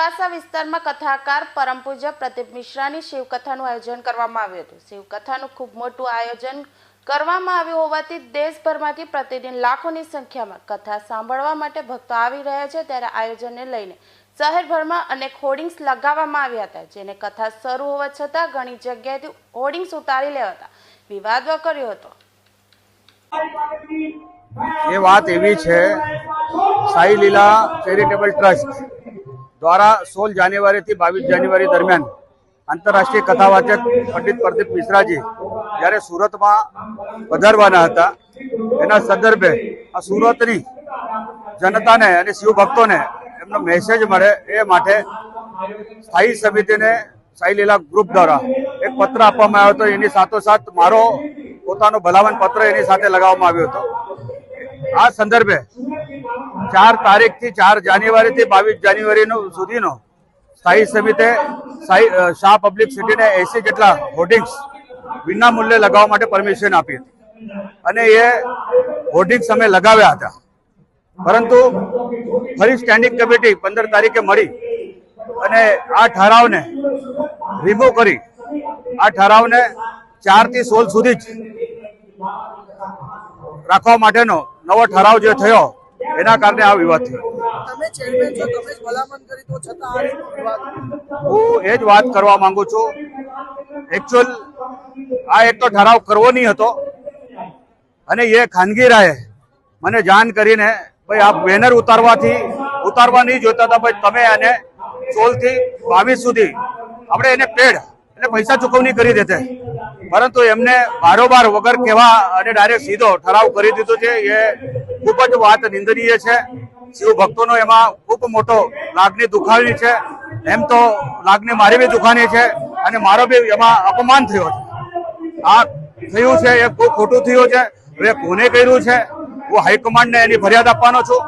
મોડાસા વિસ્તારમાં કથાકાર પરમ પૂજ્ય પ્રદીપ મિશ્રાની શિવકથાનું આયોજન કરવામાં આવ્યું હતું। શિવકથાનું ખૂબ મોટું આયોજન કરવામાં આવ્યું હોવાથી દેશભરમાંથી પ્રતિદિન લાખોની સંખ્યામાં કથા સાંભળવા માટે ભક્તો આવી રહ્યા છે। ત્યારે આયોજનને લઈને શહેરભરમાં અનેક હોર્ડિંગ્સ લગાવવામાં આવ્યા હતા, જેને કથા શરૂ હોવા છતાં ઘણી જગ્યાએથી હોર્ડિંગ્સ ઉતારી લેવાતા વિવાદ કર્યો હતો। ये बात एवी है, साई लीला चैरिटेबल ट्रस्ट द्वारा 16 जान्युआरी थी 22 जान्युआरी दरमियान आंतरराष्ट्रीय कथावाचक पंडित प्रदीप मिश्राजी જ્યારે સુરતમાં પધારવાના હતા, એના સંદર્ભે આ સુરતની જનતાને અને શિવ ભક્તોને એમનો મેસેજ મળે એ માટે સ્થાયી સમિતિને સાઈ લીલા ગ્રુપ દ્વારા એક પત્ર આપવામાં આવ્યો હતો। એની સાથોસાથ મારો પોતાનો ભલામણ પત્ર એની સાથે લગાવવામાં આવ્યો હતો। આ સંદર્ભે 4 તારીખથી 4 જાન્યુઆરીથી 22 જાન્યુઆરી સુધીનો સ્થાયી સમિતિએ શાહ પબ્લિક સિટીને 80 જેટલા હોર્ડિંગ્સ વિના મૂલ્યે લગાવવા માટે પરમિશન આપી હતી અને એ હોર્ડિંગ્સ અમે લગાવ્યા હતા, પરંતુ ફરી સ્ટેન્ડિંગ કમિટી 15 તારીખે મળી અને આ ઠરાવને રિમૂવ કરી આ ઠરાવને 4 થી 16 સુધી જ રાખવા માટેનો નવો ઠરાવ જે થયો, એના કારણે આ વિવાદ થયો। તમે ચેરમેન છો, તમે જ ભલામણ કરી તો છતાં આ વિવાદ? હું એ જ વાત કરવા માંગુ છું। એકચ્યુઅલ આ એક તો ઠરાવ કરવો નહીં હતો અને એ ખાનગી રાહે મને જાણ કરીને ભાઈ આ બેનર ઉતારવા નહીં જોતા હતા, ભાઈ તમે એને 16 થી 22 સુધી આપણે એને પેડ એટલે પૈસા ચૂકવણી કરી દેતે, પરંતુ એમને બારોબાર વગર કહેવા અને ડાયરેક્ટ સીધો ઠરાવ કરી દીધો છે। એ ખૂબ જ વાત નિંદનીય છે। શિવ ભક્તોનો એમાં ખૂબ મોટો લાગણી દુખાવી છે। એમ તો લાગણી મારી બી દુખાની છે અને મારો બી એમાં અપમાન થયો છે। આ થયું છે એ ખૂબ ખોટું થયું છે। હવે કોને કર્યું છે હું હાઈકમાન્ડને એની ફરિયાદ આપવાનો છું।